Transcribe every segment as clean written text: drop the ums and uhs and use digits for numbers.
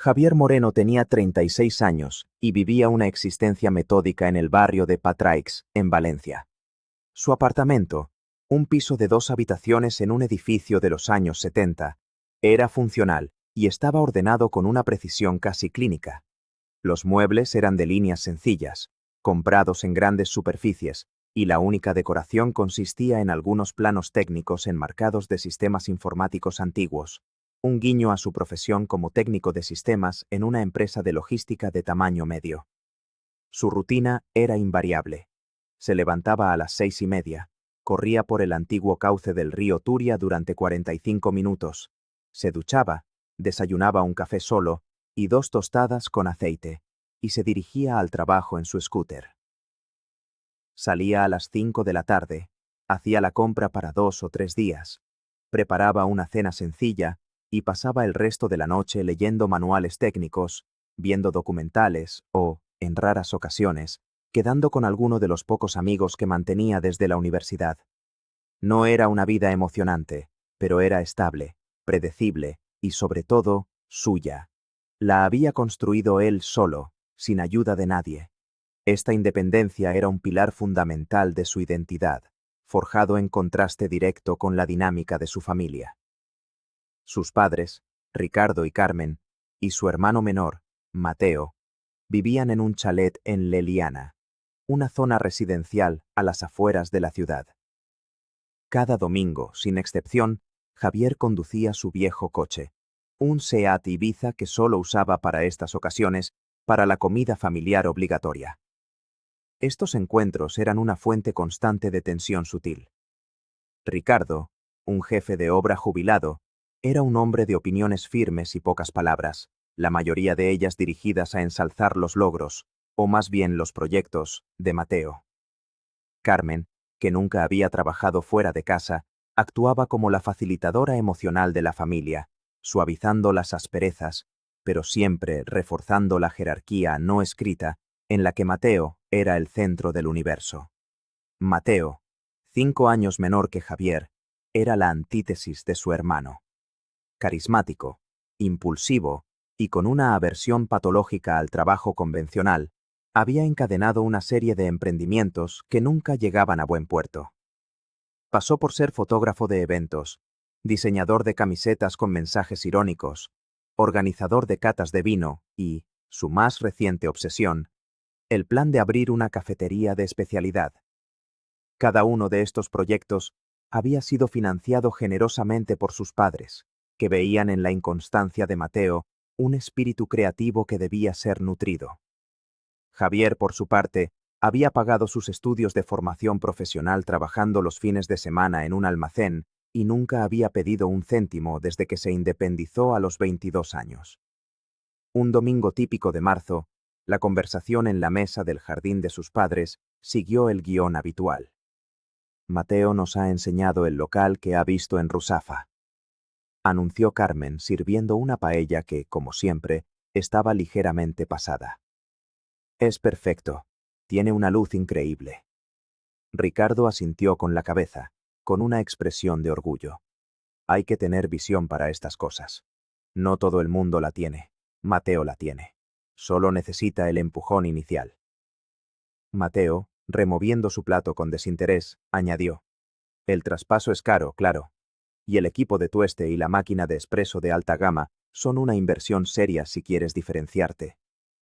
Javier Moreno tenía 36 años y vivía una existencia metódica en el barrio de Patraix, en Valencia. Su apartamento, un piso de 2 habitaciones en un edificio de los años 70, era funcional y estaba ordenado con una precisión casi clínica. Los muebles eran de líneas sencillas, comprados en grandes superficies, y la única decoración consistía en algunos planos técnicos enmarcados de sistemas informáticos antiguos, un guiño a su profesión como técnico de sistemas en una empresa de logística de tamaño medio. Su rutina era invariable. Se levantaba a las 6:30, corría por el antiguo cauce del río Turia durante 45 minutos, se duchaba, desayunaba un café solo y 2 tostadas con aceite, y se dirigía al trabajo en su scooter. Salía a las 5 de la tarde, hacía la compra para 2 o 3 días, preparaba una cena sencilla y pasaba el resto de la noche leyendo manuales técnicos, viendo documentales o, en raras ocasiones, quedando con alguno de los pocos amigos que mantenía desde la universidad. No era una vida emocionante, pero era estable, predecible y, sobre todo, suya. La había construido él solo, sin ayuda de nadie. Esta independencia era un pilar fundamental de su identidad, forjado en contraste directo con la dinámica de su familia. Sus padres, Ricardo y Carmen, y su hermano menor, Mateo, vivían en un chalet en Leliana, una zona residencial a las afueras de la ciudad. Cada domingo, sin excepción, Javier conducía su viejo coche, un Seat Ibiza que solo usaba para estas ocasiones, para la comida familiar obligatoria. Estos encuentros eran una fuente constante de tensión sutil. Ricardo, un jefe de obra jubilado, era un hombre de opiniones firmes y pocas palabras, la mayoría de ellas dirigidas a ensalzar los logros, o más bien los proyectos, de Mateo. Carmen, que nunca había trabajado fuera de casa, actuaba como la facilitadora emocional de la familia, suavizando las asperezas, pero siempre reforzando la jerarquía no escrita en la que Mateo era el centro del universo. Mateo, 5 años menor que Javier, era la antítesis de su hermano. Carismático, impulsivo y con una aversión patológica al trabajo convencional, había encadenado una serie de emprendimientos que nunca llegaban a buen puerto. Pasó por ser fotógrafo de eventos, diseñador de camisetas con mensajes irónicos, organizador de catas de vino y, su más reciente obsesión, el plan de abrir una cafetería de especialidad. Cada uno de estos proyectos había sido financiado generosamente por sus padres, que veían en la inconstancia de Mateo un espíritu creativo que debía ser nutrido. Javier, por su parte, había pagado sus estudios de formación profesional trabajando los fines de semana en un almacén y nunca había pedido un céntimo desde que se independizó a los 22 años. Un domingo típico de marzo, la conversación en la mesa del jardín de sus padres siguió el guión habitual. Mateo nos ha enseñado el local que ha visto en Rusafa, anunció Carmen sirviendo una paella que, como siempre, estaba ligeramente pasada. Es perfecto. Tiene una luz increíble. Ricardo asintió con la cabeza, con una expresión de orgullo. Hay que tener visión para estas cosas. No todo el mundo la tiene. Mateo la tiene. Solo necesita el empujón inicial. Mateo, removiendo su plato con desinterés, añadió: el traspaso es caro, claro. Y el equipo de tueste y la máquina de expreso de alta gama son una inversión seria si quieres diferenciarte.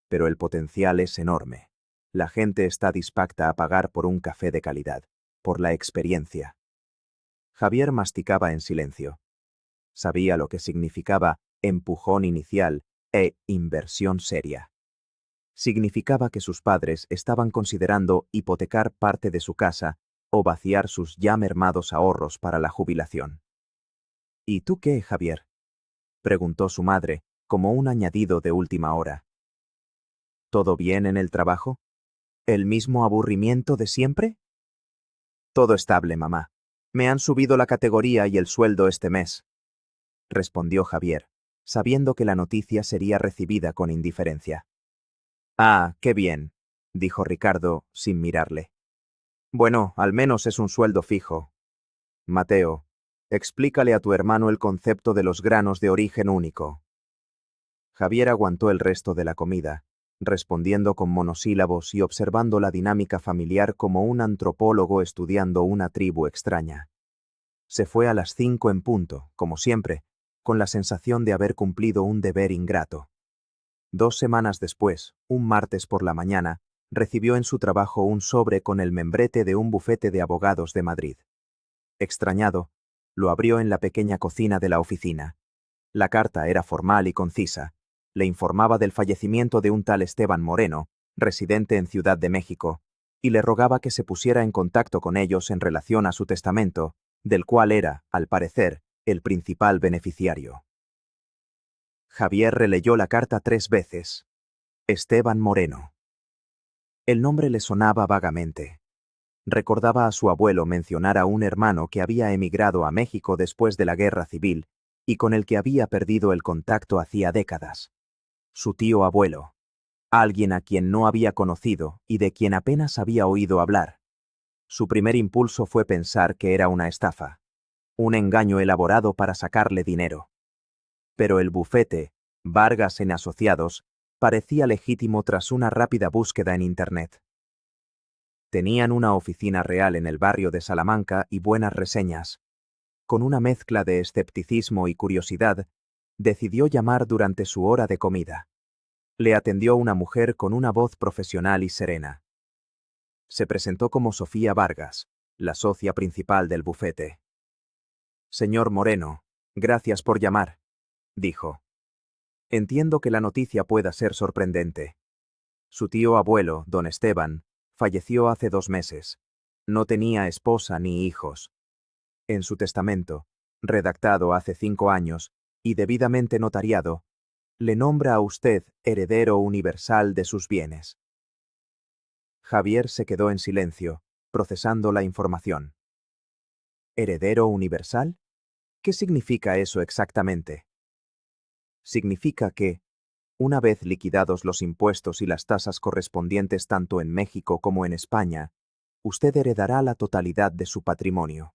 Pero el potencial es enorme. La gente está dispuesta a pagar por un café de calidad, por la experiencia. Javier masticaba en silencio. Sabía lo que significaba empujón inicial e inversión seria. Significaba que sus padres estaban considerando hipotecar parte de su casa o vaciar sus ya mermados ahorros para la jubilación. ¿Y tú qué, Javier?, preguntó su madre, como un añadido de última hora. ¿Todo bien en el trabajo? ¿El mismo aburrimiento de siempre? Todo estable, mamá. Me han subido la categoría y el sueldo este mes, respondió Javier, sabiendo que la noticia sería recibida con indiferencia. Ah, qué bien, dijo Ricardo, sin mirarle. Bueno, al menos es un sueldo fijo. Mateo, explícale a tu hermano el concepto de los granos de origen único. Javier aguantó el resto de la comida, respondiendo con monosílabos y observando la dinámica familiar como un antropólogo estudiando una tribu extraña. Se fue a las 5 en punto, como siempre, con la sensación de haber cumplido un deber ingrato. 2 semanas después, un martes por la mañana, recibió en su trabajo un sobre con el membrete de un bufete de abogados de Madrid. Extrañado, lo abrió en la pequeña cocina de la oficina. La carta era formal y concisa. Le informaba del fallecimiento de un tal Esteban Moreno, residente en Ciudad de México, y le rogaba que se pusiera en contacto con ellos en relación a su testamento, del cual era, al parecer, el principal beneficiario. Javier releyó la carta 3 veces. Esteban Moreno. El nombre le sonaba vagamente. Recordaba a su abuelo mencionar a un hermano que había emigrado a México después de la Guerra Civil y con el que había perdido el contacto hacía décadas. Su tío abuelo. Alguien a quien no había conocido y de quien apenas había oído hablar. Su primer impulso fue pensar que era una estafa, un engaño elaborado para sacarle dinero. Pero el bufete, Vargas en Asociados, parecía legítimo tras una rápida búsqueda en Internet. Tenían una oficina real en el barrio de Salamanca y buenas reseñas. Con una mezcla de escepticismo y curiosidad, decidió llamar durante su hora de comida. Le atendió una mujer con una voz profesional y serena. Se presentó como Sofía Vargas, la socia principal del bufete. Señor Moreno, gracias por llamar, dijo. Entiendo que la noticia pueda ser sorprendente. Su tío abuelo, don Esteban, falleció hace 2 meses. No tenía esposa ni hijos. En su testamento, redactado hace 5 años y debidamente notariado, le nombra a usted heredero universal de sus bienes. Javier se quedó en silencio, procesando la información. ¿Heredero universal? ¿Qué significa eso exactamente? Significa que, una vez liquidados los impuestos y las tasas correspondientes tanto en México como en España, usted heredará la totalidad de su patrimonio.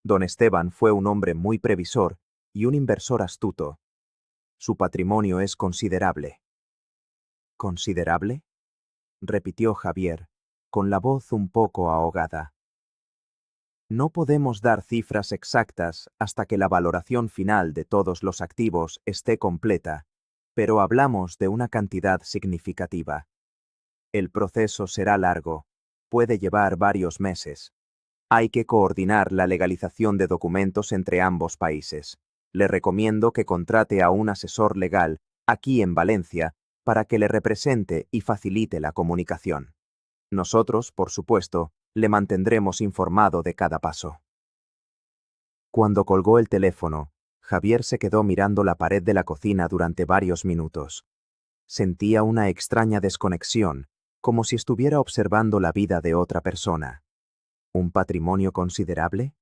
Don Esteban fue un hombre muy previsor y un inversor astuto. Su patrimonio es considerable. ¿Considerable?, repitió Javier, con la voz un poco ahogada. No podemos dar cifras exactas hasta que la valoración final de todos los activos esté completa, pero hablamos de una cantidad significativa. El proceso será largo, puede llevar varios meses. Hay que coordinar la legalización de documentos entre ambos países. Le recomiendo que contrate a un asesor legal, aquí en Valencia, para que le represente y facilite la comunicación. Nosotros, por supuesto, le mantendremos informado de cada paso. Cuando colgó el teléfono, Javier se quedó mirando la pared de la cocina durante varios minutos. Sentía una extraña desconexión, como si estuviera observando la vida de otra persona. ¿Un patrimonio considerable?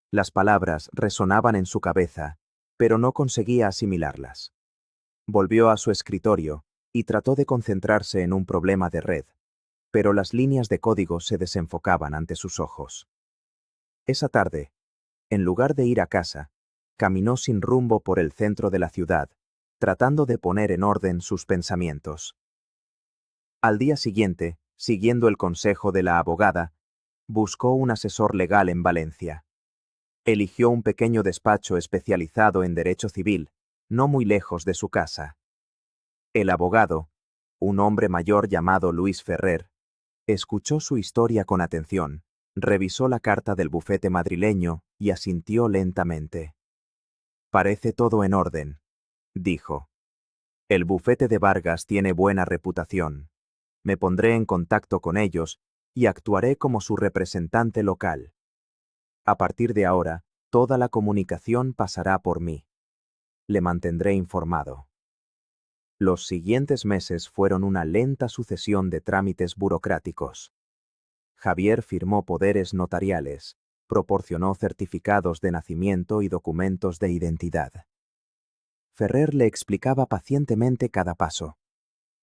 Las palabras resonaban en su cabeza, pero no conseguía asimilarlas. Volvió a su escritorio y trató de concentrarse en un problema de red, pero las líneas de código se desenfocaban ante sus ojos. Esa tarde, en lugar de ir a casa, caminó sin rumbo por el centro de la ciudad, tratando de poner en orden sus pensamientos. Al día siguiente, siguiendo el consejo de la abogada, buscó un asesor legal en Valencia. Eligió un pequeño despacho especializado en derecho civil, no muy lejos de su casa. El abogado, un hombre mayor llamado Luis Ferrer, escuchó su historia con atención, revisó la carta del bufete madrileño y asintió lentamente. Parece todo en orden, dijo. El bufete de Vargas tiene buena reputación. Me pondré en contacto con ellos y actuaré como su representante local. A partir de ahora, toda la comunicación pasará por mí. Le mantendré informado. Los siguientes meses fueron una lenta sucesión de trámites burocráticos. Javier firmó poderes notariales, proporcionó certificados de nacimiento y documentos de identidad. Ferrer le explicaba pacientemente cada paso.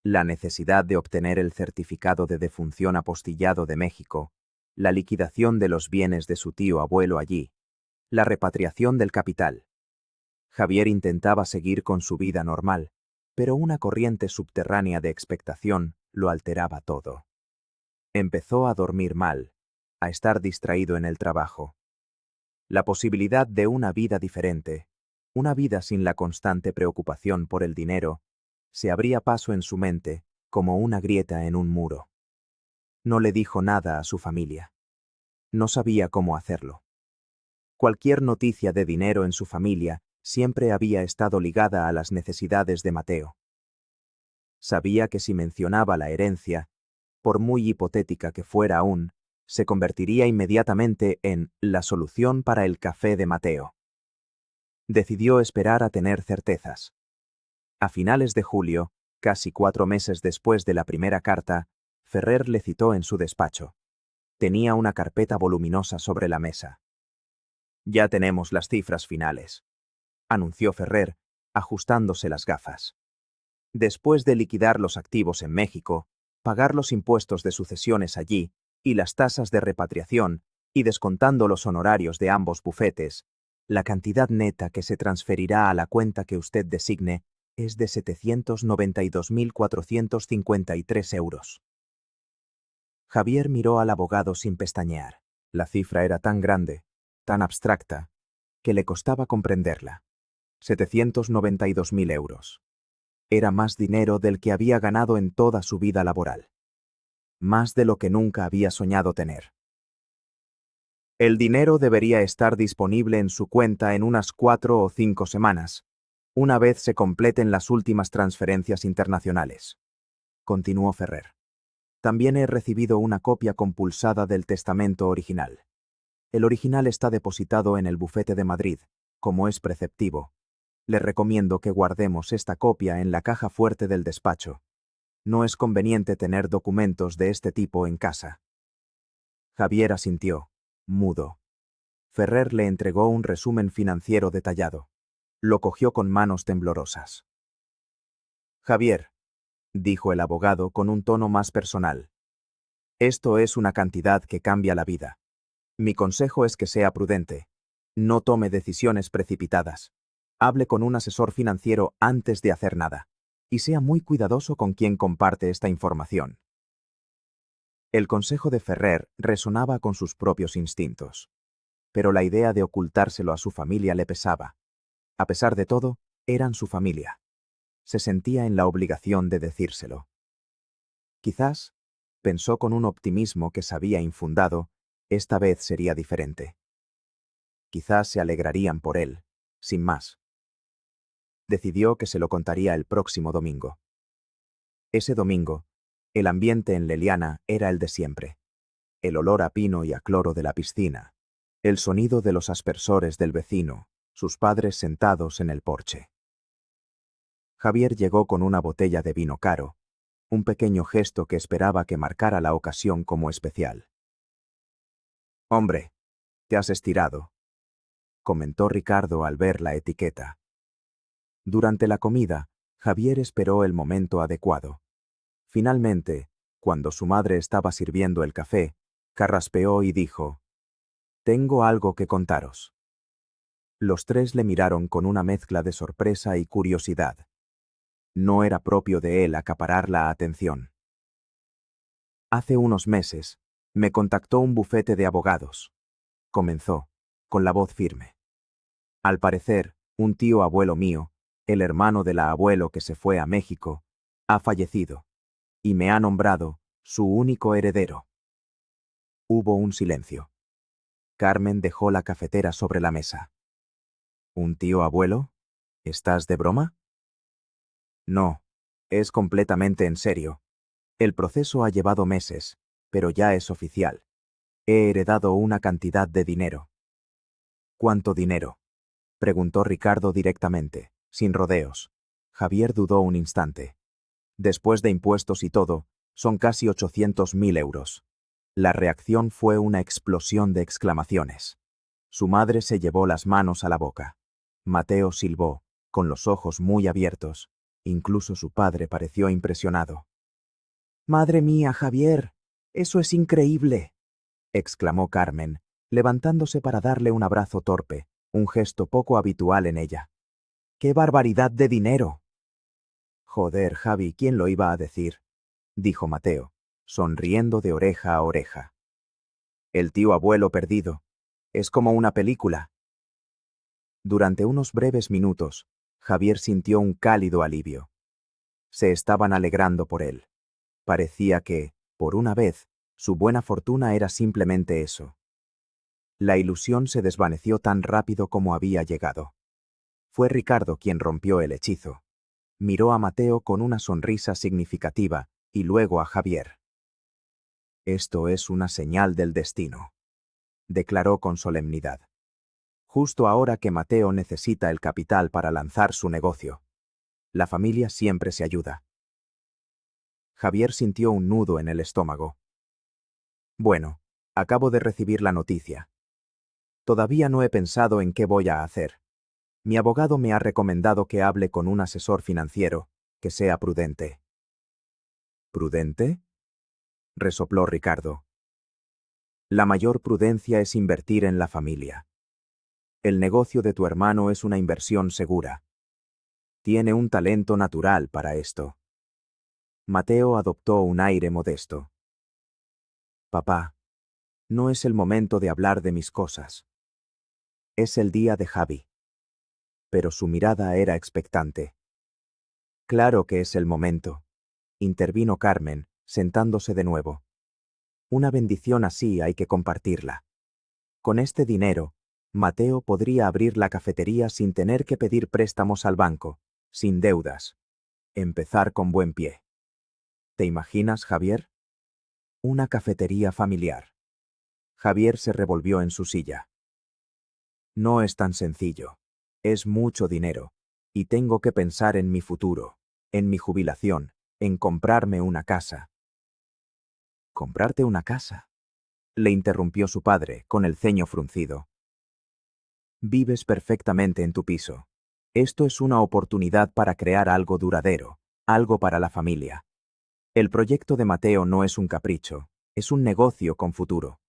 La necesidad de obtener el certificado de defunción apostillado de México, la liquidación de los bienes de su tío abuelo allí, la repatriación del capital. Javier intentaba seguir con su vida normal, pero una corriente subterránea de expectación lo alteraba todo. Empezó a dormir mal, a estar distraído en el trabajo. La posibilidad de una vida diferente, una vida sin la constante preocupación por el dinero, se abría paso en su mente como una grieta en un muro. No le dijo nada a su familia. No sabía cómo hacerlo. Cualquier noticia de dinero en su familia siempre había estado ligada a las necesidades de Mateo. Sabía que si mencionaba la herencia, por muy hipotética que fuera aún, se convertiría inmediatamente en la solución para el café de Mateo. Decidió esperar a tener certezas. A finales de julio, casi 4 meses después de la primera carta, Ferrer le citó en su despacho. Tenía una carpeta voluminosa sobre la mesa. «Ya tenemos las cifras finales», anunció Ferrer, ajustándose las gafas. Después de liquidar los activos en México, pagar los impuestos de sucesiones allí y las tasas de repatriación, y descontando los honorarios de ambos bufetes, la cantidad neta que se transferirá a la cuenta que usted designe es de 792.453 euros. Javier miró al abogado sin pestañear. La cifra era tan grande, tan abstracta, que le costaba comprenderla. 792.000 euros. Era más dinero del que había ganado en toda su vida laboral. Más de lo que nunca había soñado tener. El dinero debería estar disponible en su cuenta en unas 4 o 5 semanas, una vez se completen las últimas transferencias internacionales. Continuó Ferrer. También he recibido una copia compulsada del testamento original. El original está depositado en el bufete de Madrid, como es preceptivo. Le recomiendo que guardemos esta copia en la caja fuerte del despacho. No es conveniente tener documentos de este tipo en casa. Javier asintió, mudo. Ferrer le entregó un resumen financiero detallado. Lo cogió con manos temblorosas. Javier, dijo el abogado con un tono más personal. Esto es una cantidad que cambia la vida. Mi consejo es que sea prudente. No tome decisiones precipitadas. Hable con un asesor financiero antes de hacer nada. Y sea muy cuidadoso con quien comparte esta información. El consejo de Ferrer resonaba con sus propios instintos. Pero la idea de ocultárselo a su familia le pesaba. A pesar de todo, eran su familia. Se sentía en la obligación de decírselo. Quizás, pensó con un optimismo que sabía infundado, esta vez sería diferente. Quizás se alegrarían por él, sin más. Decidió que se lo contaría el próximo domingo. Ese domingo, el ambiente en Leliana era el de siempre. El olor a pino y a cloro de la piscina, el sonido de los aspersores del vecino, sus padres sentados en el porche. Javier llegó con una botella de vino caro, un pequeño gesto que esperaba que marcara la ocasión como especial. «Hombre, te has estirado», comentó Ricardo al ver la etiqueta. Durante la comida, Javier esperó el momento adecuado. Finalmente, cuando su madre estaba sirviendo el café, carraspeó y dijo: «Tengo algo que contaros». Los tres le miraron con una mezcla de sorpresa y curiosidad. No era propio de él acaparar la atención. «Hace unos meses, me contactó un bufete de abogados», comenzó, con la voz firme. «Al parecer, un tío abuelo mío, el hermano del abuelo que se fue a México, ha fallecido, y me ha nombrado su único heredero». Hubo un silencio. Carmen dejó la cafetera sobre la mesa. «¿Un tío abuelo? ¿Estás de broma?» «No, es completamente en serio. El proceso ha llevado meses, pero ya es oficial. He heredado una cantidad de dinero». «¿Cuánto dinero?», preguntó Ricardo directamente, sin rodeos. Javier dudó un instante. «Después de impuestos y todo, son casi 800.000 euros». La reacción fue una explosión de exclamaciones. Su madre se llevó las manos a la boca. Mateo silbó, con los ojos muy abiertos. Incluso su padre pareció impresionado. «¡Madre mía, Javier! ¡Eso es increíble!», exclamó Carmen, levantándose para darle un abrazo torpe, un gesto poco habitual en ella. «¡Qué barbaridad de dinero!». Joder, Javi, ¿quién lo iba a decir? Dijo Mateo, sonriendo de oreja a oreja. El tío abuelo perdido. Es como una película. Durante unos breves minutos, Javier sintió un cálido alivio. Se estaban alegrando por él. Parecía que, por una vez, su buena fortuna era simplemente eso. La ilusión se desvaneció tan rápido como había llegado. Fue Ricardo quien rompió el hechizo. Miró a Mateo con una sonrisa significativa y luego a Javier. Esto es una señal del destino, declaró con solemnidad. Justo ahora que Mateo necesita el capital para lanzar su negocio. La familia siempre se ayuda. Javier sintió un nudo en el estómago. Bueno, acabo de recibir la noticia. Todavía no he pensado en qué voy a hacer. Mi abogado me ha recomendado que hable con un asesor financiero, que sea prudente. ¿Prudente? Resopló Ricardo. La mayor prudencia es invertir en la familia. El negocio de tu hermano es una inversión segura. Tiene un talento natural para esto. Mateo adoptó un aire modesto. Papá, no es el momento de hablar de mis cosas. Es el día de Javi. Pero su mirada era expectante. Claro que es el momento, intervino Carmen, sentándose de nuevo. Una bendición así hay que compartirla. Con este dinero, Mateo podría abrir la cafetería sin tener que pedir préstamos al banco, sin deudas. Empezar con buen pie. ¿Te imaginas, Javier? Una cafetería familiar. Javier se revolvió en su silla. No es tan sencillo. Es mucho dinero. Y tengo que pensar en mi futuro, en mi jubilación, en comprarme una casa. ¿Comprarte una casa? Le interrumpió su padre, con el ceño fruncido. Vives perfectamente en tu piso. Esto es una oportunidad para crear algo duradero, algo para la familia. El proyecto de Mateo no es un capricho, es un negocio con futuro.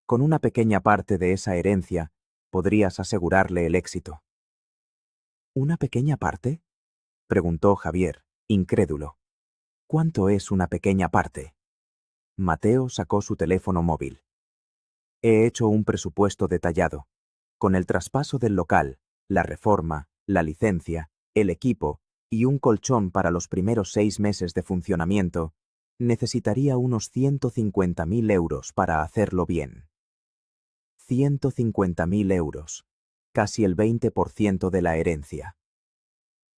Con una pequeña parte de esa herencia, podrías asegurarle el éxito. ¿Una pequeña parte? Preguntó Javier, incrédulo. ¿Cuánto es una pequeña parte? Mateo sacó su teléfono móvil. He hecho un presupuesto detallado. Con el traspaso del local, la reforma, la licencia, el equipo y un colchón para los primeros 6 meses de funcionamiento, necesitaría unos 150.000 euros para hacerlo bien. 150.000 euros, casi el 20% de la herencia.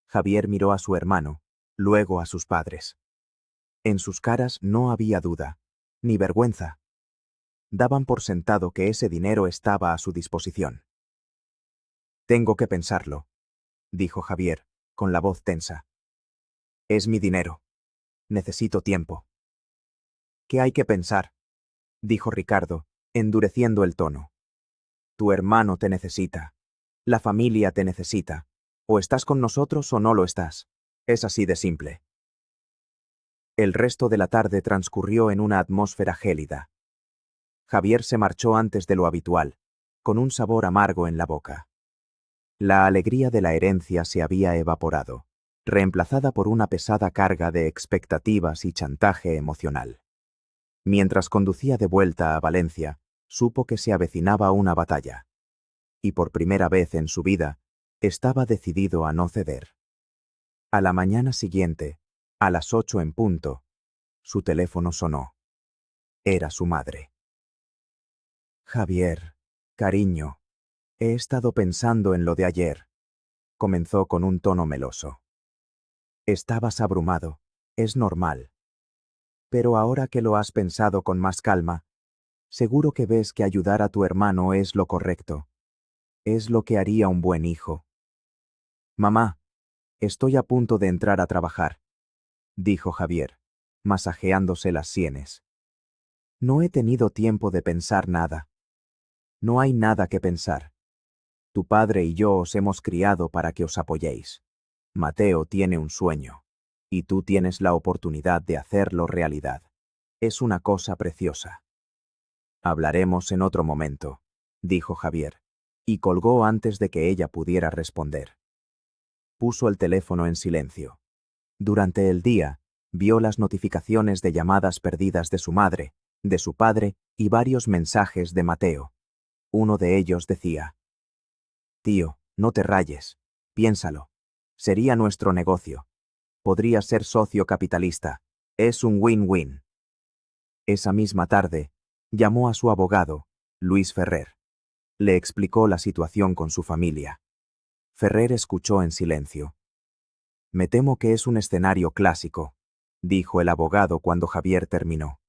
Javier miró a su hermano, luego a sus padres. En sus caras no había duda, ni vergüenza. Daban por sentado que ese dinero estaba a su disposición. Tengo que pensarlo, dijo Javier, con la voz tensa. Es mi dinero. Necesito tiempo. ¿Qué hay que pensar? Dijo Ricardo, endureciendo el tono. Tu hermano te necesita. La familia te necesita. O estás con nosotros o no lo estás. Es así de simple. El resto de la tarde transcurrió en una atmósfera gélida. Javier se marchó antes de lo habitual, con un sabor amargo en la boca. La alegría de la herencia se había evaporado, reemplazada por una pesada carga de expectativas y chantaje emocional. Mientras conducía de vuelta a Valencia, supo que se avecinaba una batalla. Y por primera vez en su vida, estaba decidido a no ceder. A la mañana siguiente, a las 8 en punto, su teléfono sonó. Era su madre. Javier, cariño, he estado pensando en lo de ayer, comenzó con un tono meloso. Estabas abrumado, es normal. Pero ahora que lo has pensado con más calma, seguro que ves que ayudar a tu hermano es lo correcto. Es lo que haría un buen hijo. Mamá, estoy a punto de entrar a trabajar, dijo Javier, masajeándose las sienes. No he tenido tiempo de pensar nada. No hay nada que pensar. Tu padre y yo os hemos criado para que os apoyéis. Mateo tiene un sueño, y tú tienes la oportunidad de hacerlo realidad. Es una cosa preciosa. Hablaremos en otro momento, dijo Javier, y colgó antes de que ella pudiera responder. Puso el teléfono en silencio. Durante el día, vio las notificaciones de llamadas perdidas de su madre, de su padre y varios mensajes de Mateo. Uno de ellos decía: «Tío, no te rayes. Piénsalo. Sería nuestro negocio. Podría ser socio capitalista. Es un win-win». Esa misma tarde, llamó a su abogado, Luis Ferrer. Le explicó la situación con su familia. Ferrer escuchó en silencio. «Me temo que es un escenario clásico», dijo el abogado cuando Javier terminó.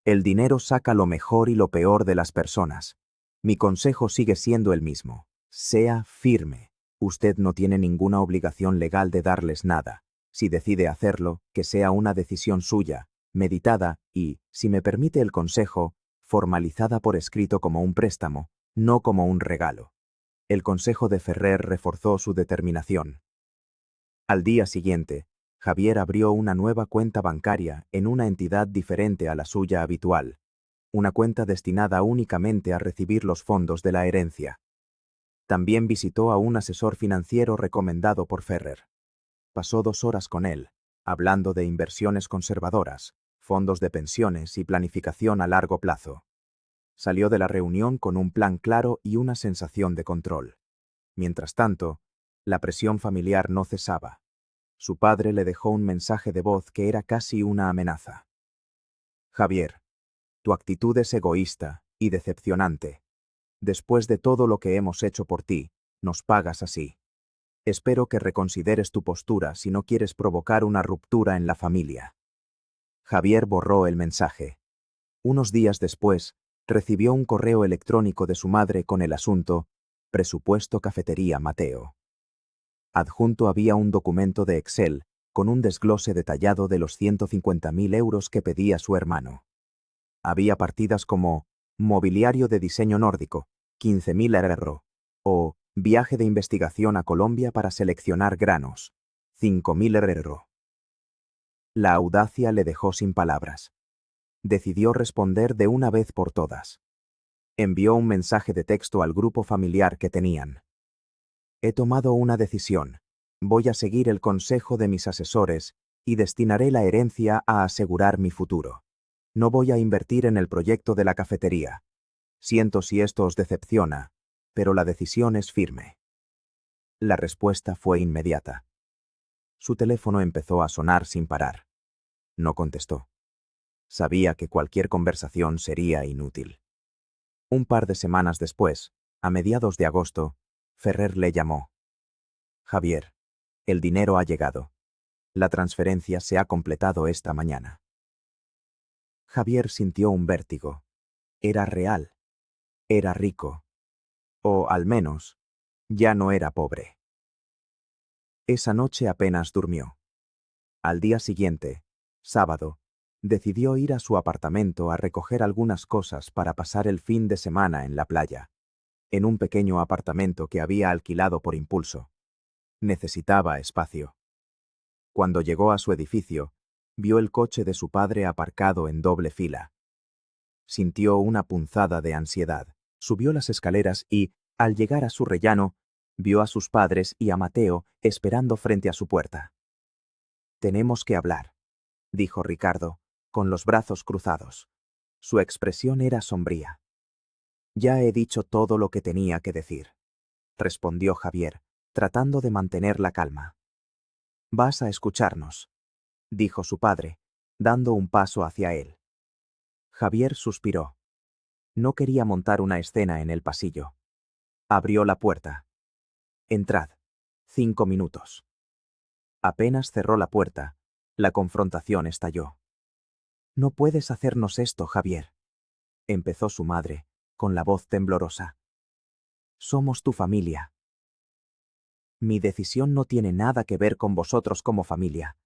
«El dinero saca lo mejor y lo peor de las personas. Mi consejo sigue siendo el mismo. Sea firme. Usted no tiene ninguna obligación legal de darles nada. Si decide hacerlo, que sea una decisión suya, meditada y, si me permite el consejo, formalizada por escrito como un préstamo, no como un regalo». El consejo de Ferrer reforzó su determinación. Al día siguiente, Javier abrió una nueva cuenta bancaria en una entidad diferente a la suya habitual, una cuenta destinada únicamente a recibir los fondos de la herencia. También visitó a un asesor financiero recomendado por Ferrer. Pasó 2 horas con él, hablando de inversiones conservadoras, fondos de pensiones y planificación a largo plazo. Salió de la reunión con un plan claro y una sensación de control. Mientras tanto, la presión familiar no cesaba. Su padre le dejó un mensaje de voz que era casi una amenaza. «Javier, tu actitud es egoísta y decepcionante. Después de todo lo que hemos hecho por ti, nos pagas así. Espero que reconsideres tu postura si no quieres provocar una ruptura en la familia». Javier borró el mensaje. Unos días después, recibió un correo electrónico de su madre con el asunto «Presupuesto Cafetería Mateo». Adjunto había un documento de Excel con un desglose detallado de los 150.000 euros que pedía su hermano. Había partidas como mobiliario de diseño nórdico, 15.000 €, o viaje de investigación a Colombia para seleccionar granos, 5.000 €. La audacia le dejó sin palabras. Decidió responder de una vez por todas. Envió un mensaje de texto al grupo familiar que tenían. «He tomado una decisión. Voy a seguir el consejo de mis asesores y destinaré la herencia a asegurar mi futuro. No voy a invertir en el proyecto de la cafetería. Siento si esto os decepciona, pero la decisión es firme». La respuesta fue inmediata. Su teléfono empezó a sonar sin parar. No contestó. Sabía que cualquier conversación sería inútil. Un par de semanas después, a mediados de agosto, Ferrer le llamó. «Javier, el dinero ha llegado. La transferencia se ha completado esta mañana». Javier sintió un vértigo. Era real. Era rico. O, al menos, ya no era pobre. Esa noche apenas durmió. Al día siguiente, sábado, decidió ir a su apartamento a recoger algunas cosas para pasar el fin de semana en la playa, en un pequeño apartamento que había alquilado por impulso. Necesitaba espacio. Cuando llegó a su edificio, vio el coche de su padre aparcado en doble fila. Sintió una punzada de ansiedad. Subió las escaleras y, al llegar a su rellano, vio a sus padres y a Mateo esperando frente a su puerta. «Tenemos que hablar», dijo Ricardo, con los brazos cruzados. Su expresión era sombría. «Ya he dicho todo lo que tenía que decir», respondió Javier, tratando de mantener la calma. «Vas a escucharnos», dijo su padre, dando un paso hacia él. Javier suspiró. No quería montar una escena en el pasillo. Abrió la puerta. «Entrad. 5 minutos». Apenas cerró la puerta, la confrontación estalló. «No puedes hacernos esto, Javier», empezó su madre, con la voz temblorosa. «Somos tu familia». «Mi decisión no tiene nada que ver con vosotros como familia.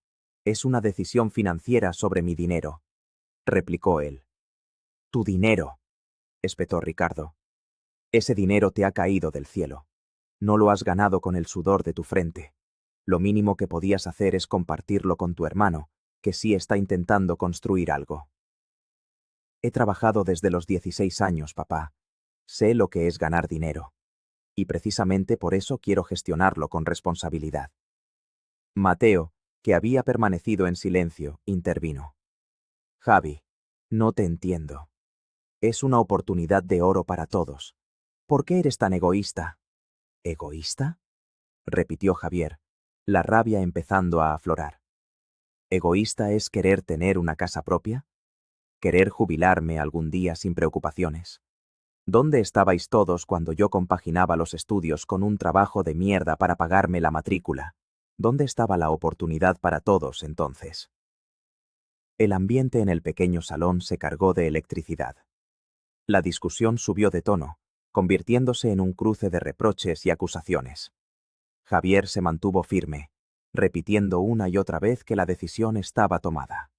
Es una decisión financiera sobre mi dinero», replicó él. «Tu dinero», espetó Ricardo. «Ese dinero te ha caído del cielo. No lo has ganado con el sudor de tu frente. Lo mínimo que podías hacer es compartirlo con tu hermano, que sí está intentando construir algo». «He trabajado desde los 16 años, papá. Sé lo que es ganar dinero. Y precisamente por eso quiero gestionarlo con responsabilidad». Mateo, que había permanecido en silencio, intervino. Javi, no te entiendo. Es una oportunidad de oro para todos. ¿Por qué eres tan egoísta? ¿Egoísta? Repitió Javier, la rabia empezando a aflorar. ¿Egoísta es querer tener una casa propia? ¿Querer jubilarme algún día sin preocupaciones? ¿Dónde estabais todos cuando yo compaginaba los estudios con un trabajo de mierda para pagarme la matrícula? ¿Dónde estaba la oportunidad para todos entonces? El ambiente en el pequeño salón se cargó de electricidad. La discusión subió de tono, convirtiéndose en un cruce de reproches y acusaciones. Javier se mantuvo firme, repitiendo una y otra vez que la decisión estaba tomada.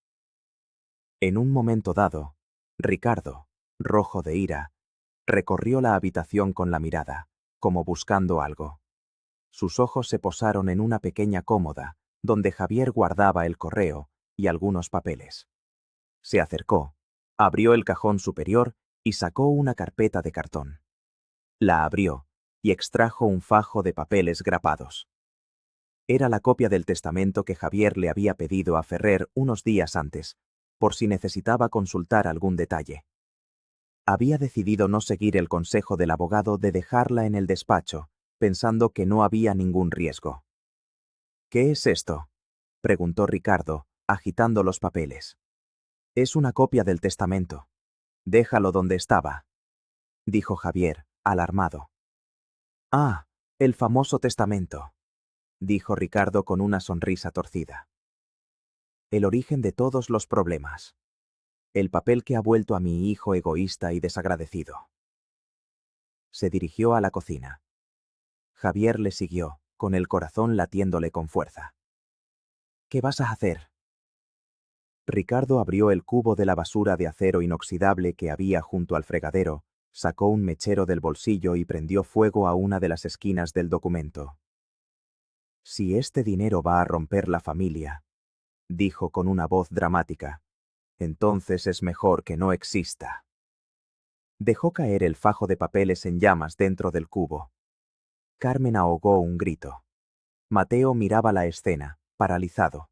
En un momento dado, Ricardo, rojo de ira, recorrió la habitación con la mirada, como buscando algo. Sus ojos se posaron en una pequeña cómoda, donde Javier guardaba el correo y algunos papeles. Se acercó, abrió el cajón superior y sacó una carpeta de cartón. La abrió y extrajo un fajo de papeles grapados. Era la copia del testamento que Javier le había pedido a Ferrer unos días antes, por si necesitaba consultar algún detalle. Había decidido no seguir el consejo del abogado de dejarla en el despacho, pensando que no había ningún riesgo. ¿Qué es esto?, preguntó Ricardo, agitando los papeles. Es una copia del testamento. Déjalo donde estaba, dijo Javier, alarmado. Ah, el famoso testamento, dijo Ricardo con una sonrisa torcida. El origen de todos los problemas. El papel que ha vuelto a mi hijo egoísta y desagradecido. Se dirigió a la cocina. Javier le siguió, con el corazón latiéndole con fuerza. ¿Qué vas a hacer? Ricardo abrió el cubo de la basura de acero inoxidable que había junto al fregadero, sacó un mechero del bolsillo y prendió fuego a una de las esquinas del documento. Si este dinero va a romper la familia, dijo con una voz dramática, entonces es mejor que no exista. Dejó caer el fajo de papeles en llamas dentro del cubo. Carmen ahogó un grito. Mateo miraba la escena, paralizado.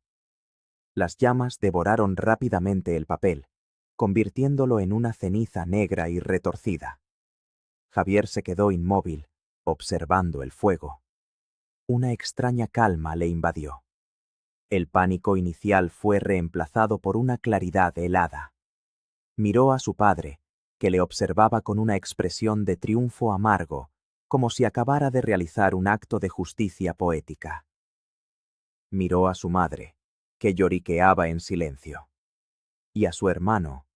Las llamas devoraron rápidamente el papel, convirtiéndolo en una ceniza negra y retorcida. Javier se quedó inmóvil, observando el fuego. Una extraña calma le invadió. El pánico inicial fue reemplazado por una claridad helada. Miró a su padre, que le observaba con una expresión de triunfo amargo, como si acabara de realizar un acto de justicia poética. Miró a su madre, que lloriqueaba en silencio. Y a su hermano,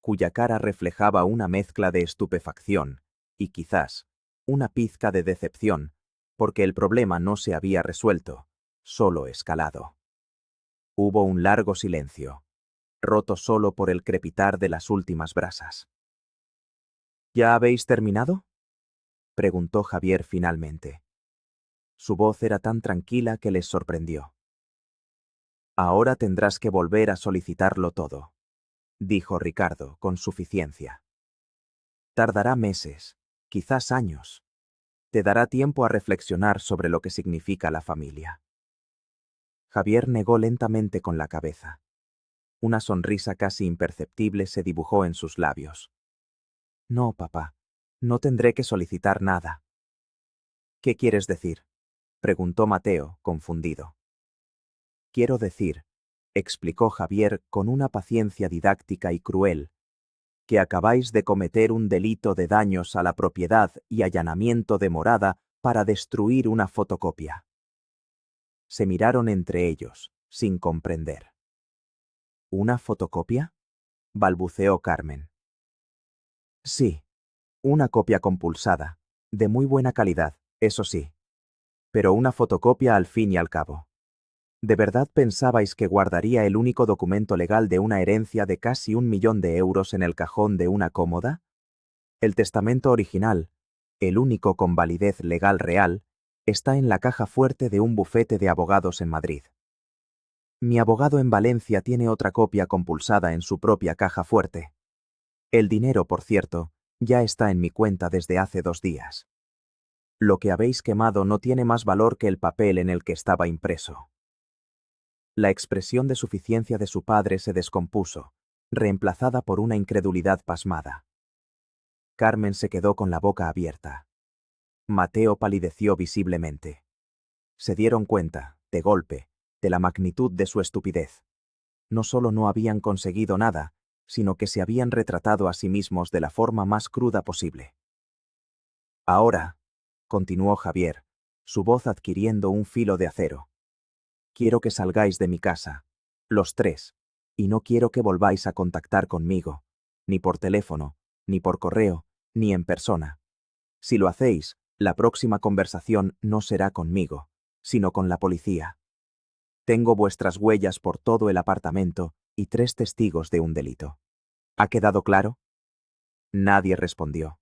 cuya cara reflejaba una mezcla de estupefacción y quizás una pizca de decepción, porque el problema no se había resuelto, solo escalado. Hubo un largo silencio, roto solo por el crepitar de las últimas brasas. ¿Ya habéis terminado?, preguntó Javier finalmente. Su voz era tan tranquila que les sorprendió. Ahora tendrás que volver a solicitarlo todo, dijo Ricardo con suficiencia. Tardará meses, quizás años. Te dará tiempo a reflexionar sobre lo que significa la familia. Javier negó lentamente con la cabeza. Una sonrisa casi imperceptible se dibujó en sus labios. No, papá, no tendré que solicitar nada. ¿Qué quieres decir?, preguntó Mateo, confundido. Quiero decir, explicó Javier con una paciencia didáctica y cruel, que acabáis de cometer un delito de daños a la propiedad y allanamiento de morada para destruir una fotocopia. Se miraron entre ellos, sin comprender. ¿Una fotocopia?, balbuceó Carmen. Sí, una copia compulsada, de muy buena calidad, eso sí, pero una fotocopia al fin y al cabo. ¿De verdad pensabais que guardaría el único documento legal de una herencia de casi 1.000.000 de euros en el cajón de una cómoda? El testamento original, el único con validez legal real, está en la caja fuerte de un bufete de abogados en Madrid. Mi abogado en Valencia tiene otra copia compulsada en su propia caja fuerte. El dinero, por cierto, ya está en mi cuenta desde hace 2 días. Lo que habéis quemado no tiene más valor que el papel en el que estaba impreso. La expresión de suficiencia de su padre se descompuso, reemplazada por una incredulidad pasmada. Carmen se quedó con la boca abierta. Mateo palideció visiblemente. Se dieron cuenta, de golpe, de la magnitud de su estupidez. No solo no habían conseguido nada, sino que se habían retratado a sí mismos de la forma más cruda posible. Ahora, continuó Javier, su voz adquiriendo un filo de acero. Quiero que salgáis de mi casa, los tres, y no quiero que volváis a contactar conmigo, ni por teléfono, ni por correo, ni en persona. Si lo hacéis, la próxima conversación no será conmigo, sino con la policía. Tengo vuestras huellas por todo el apartamento y 3 testigos de un delito. ¿Ha quedado claro? Nadie respondió.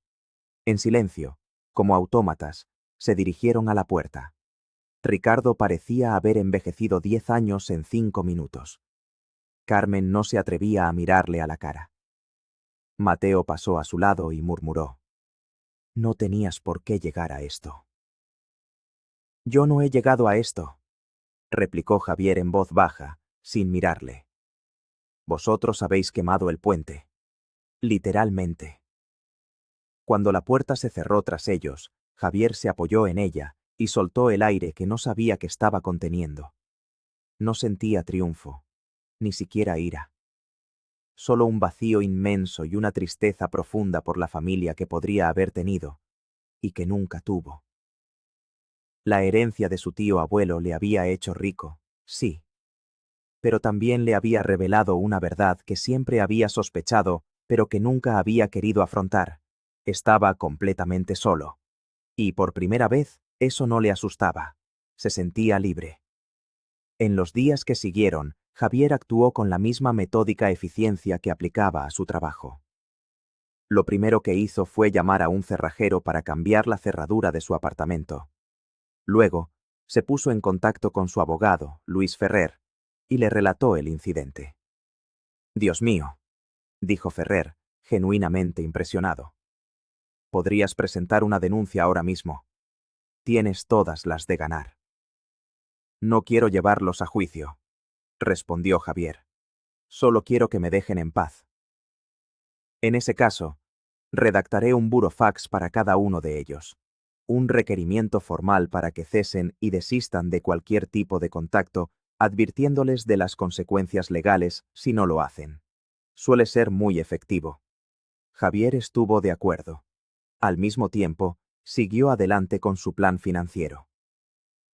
En silencio, como autómatas, se dirigieron a la puerta. Ricardo parecía haber envejecido 10 años en 5 minutos. Carmen no se atrevía a mirarle a la cara. Mateo pasó a su lado y murmuró: No tenías por qué llegar a esto. Yo no he llegado a esto, replicó Javier en voz baja, sin mirarle. Vosotros habéis quemado el puente. Literalmente. Cuando la puerta se cerró tras ellos, Javier se apoyó en ella y soltó el aire que no sabía que estaba conteniendo. No sentía triunfo, ni siquiera ira. Solo un vacío inmenso y una tristeza profunda por la familia que podría haber tenido, y que nunca tuvo. La herencia de su tío abuelo le había hecho rico, sí, pero también le había revelado una verdad que siempre había sospechado, pero que nunca había querido afrontar. Estaba completamente solo. Y por primera vez, eso no le asustaba. Se sentía libre. En los días que siguieron, Javier actuó con la misma metódica eficiencia que aplicaba a su trabajo. Lo primero que hizo fue llamar a un cerrajero para cambiar la cerradura de su apartamento. Luego, se puso en contacto con su abogado, Luis Ferrer, y le relató el incidente. «Dios mío», dijo Ferrer, genuinamente impresionado. «Podrías presentar una denuncia ahora mismo. Tienes todas las de ganar». «No quiero llevarlos a juicio», respondió Javier. «Solo quiero que me dejen en paz. En ese caso, redactaré un burofax para cada uno de ellos. Un requerimiento formal para que cesen y desistan de cualquier tipo de contacto, advirtiéndoles de las consecuencias legales si no lo hacen. Suele ser muy efectivo». Javier estuvo de acuerdo. Al mismo tiempo, siguió adelante con su plan financiero.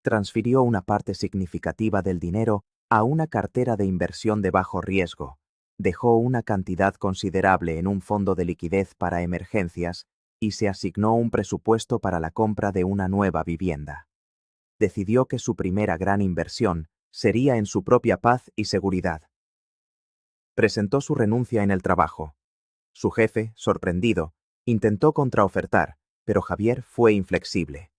Transfirió una parte significativa del dinero a una cartera de inversión de bajo riesgo, dejó una cantidad considerable en un fondo de liquidez para emergencias y se asignó un presupuesto para la compra de una nueva vivienda. Decidió que su primera gran inversión sería en su propia paz y seguridad. Presentó su renuncia en el trabajo. Su jefe, sorprendido, intentó contraofertar, pero Javier fue inflexible.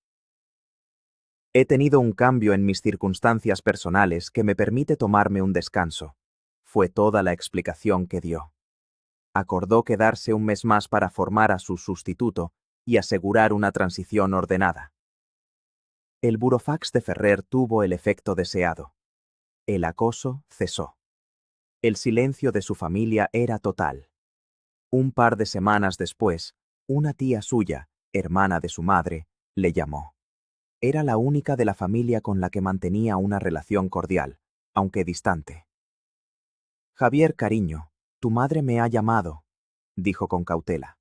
«He tenido un cambio en mis circunstancias personales que me permite tomarme un descanso», fue toda la explicación que dio. Acordó quedarse un mes más para formar a su sustituto y asegurar una transición ordenada. El burofax de Ferrer tuvo el efecto deseado. El acoso cesó. El silencio de su familia era total. Un par de semanas después, una tía suya, hermana de su madre, le llamó. Era la única de la familia con la que mantenía una relación cordial, aunque distante. «Javier, cariño, tu madre me ha llamado», dijo con cautela.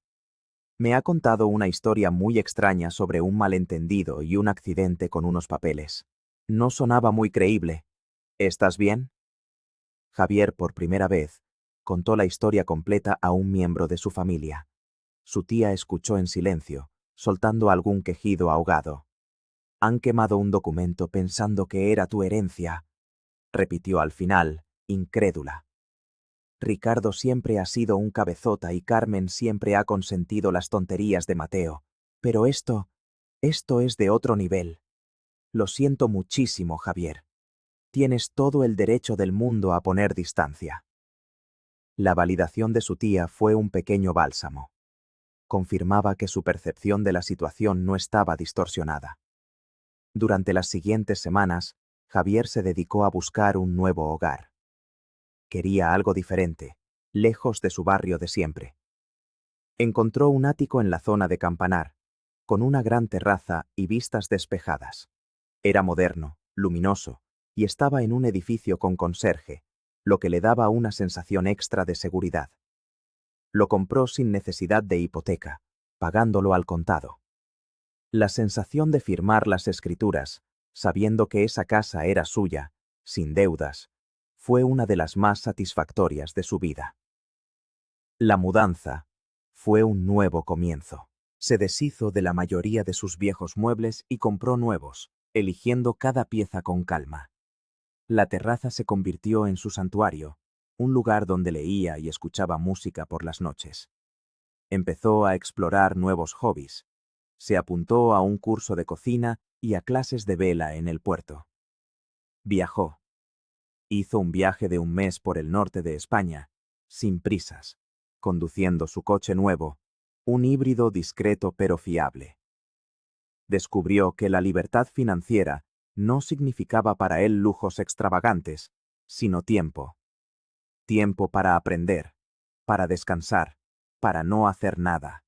«Me ha contado una historia muy extraña sobre un malentendido y un accidente con unos papeles. No sonaba muy creíble. ¿Estás bien?» Javier, por primera vez, contó la historia completa a un miembro de su familia. Su tía escuchó en silencio, soltando algún quejido ahogado. «Han quemado un documento pensando que era tu herencia», repitió al final, incrédula. «Ricardo siempre ha sido un cabezota y Carmen siempre ha consentido las tonterías de Mateo. Pero esto es de otro nivel. Lo siento muchísimo, Javier. Tienes todo el derecho del mundo a poner distancia». La validación de su tía fue un pequeño bálsamo. Confirmaba que su percepción de la situación no estaba distorsionada. Durante las siguientes semanas, Javier se dedicó a buscar un nuevo hogar. Quería algo diferente, lejos de su barrio de siempre. Encontró un ático en la zona de Campanar, con una gran terraza y vistas despejadas. Era moderno, luminoso, y estaba en un edificio con conserje, lo que le daba una sensación extra de seguridad. Lo compró sin necesidad de hipoteca, pagándolo al contado. La sensación de firmar las escrituras, sabiendo que esa casa era suya, sin deudas, fue una de las más satisfactorias de su vida. La mudanza fue un nuevo comienzo. Se deshizo de la mayoría de sus viejos muebles y compró nuevos, eligiendo cada pieza con calma. La terraza se convirtió en su santuario, un lugar donde leía y escuchaba música por las noches. Empezó a explorar nuevos hobbies. Se apuntó a un curso de cocina y a clases de vela en el puerto. Viajó. Hizo un viaje de un mes por el norte de España, sin prisas, conduciendo su coche nuevo, un híbrido discreto pero fiable. Descubrió que la libertad financiera no significaba para él lujos extravagantes, sino tiempo. Tiempo para aprender, para descansar, para no hacer nada.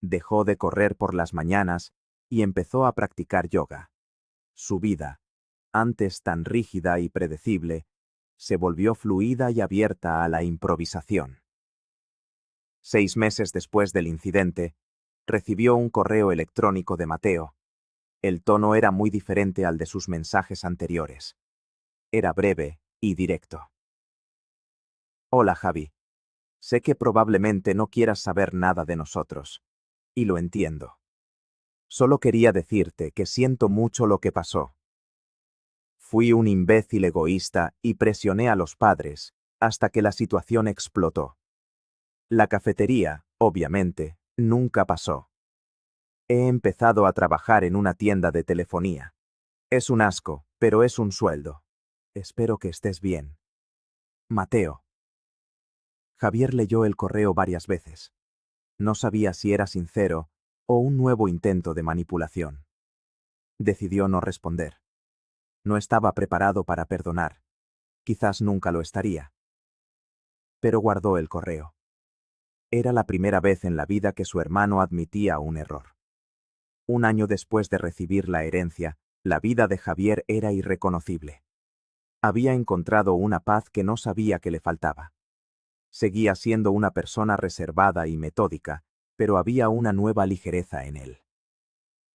Dejó de correr por las mañanas y empezó a practicar yoga. Su vida, antes tan rígida y predecible, se volvió fluida y abierta a la improvisación. 6 meses después del incidente, recibió un correo electrónico de Mateo. El tono era muy diferente al de sus mensajes anteriores. Era breve y directo. Hola, Javi. Sé que probablemente no quieras saber nada de nosotros. Y lo entiendo. Solo quería decirte que siento mucho lo que pasó. Fui un imbécil egoísta y presioné a los padres hasta que la situación explotó. La cafetería, obviamente, nunca pasó. He empezado a trabajar en una tienda de telefonía. Es un asco, pero es un sueldo. Espero que estés bien. Mateo. Javier leyó el correo varias veces. No sabía si era sincero o un nuevo intento de manipulación. Decidió no responder. No estaba preparado para perdonar. Quizás nunca lo estaría. Pero guardó el correo. Era la primera vez en la vida que su hermano admitía un error. Un año después de recibir la herencia, la vida de Javier era irreconocible. Había encontrado una paz que no sabía que le faltaba. Seguía siendo una persona reservada y metódica, pero había una nueva ligereza en él.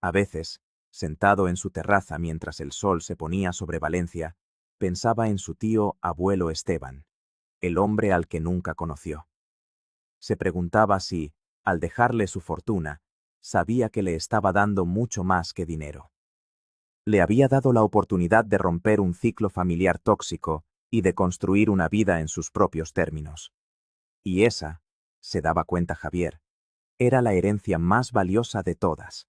A veces, sentado en su terraza mientras el sol se ponía sobre Valencia, pensaba en su tío abuelo Esteban, el hombre al que nunca conoció. Se preguntaba si, al dejarle su fortuna, sabía que le estaba dando mucho más que dinero. Le había dado la oportunidad de romper un ciclo familiar tóxico y de construir una vida en sus propios términos. Y esa, se daba cuenta Javier, era la herencia más valiosa de todas.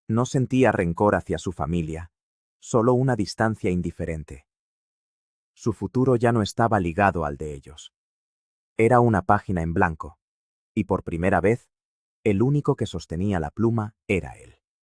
No sentía rencor hacia su familia, solo una distancia indiferente. Su futuro ya no estaba ligado al de ellos. Era una página en blanco, y por primera vez, el único que sostenía la pluma era él.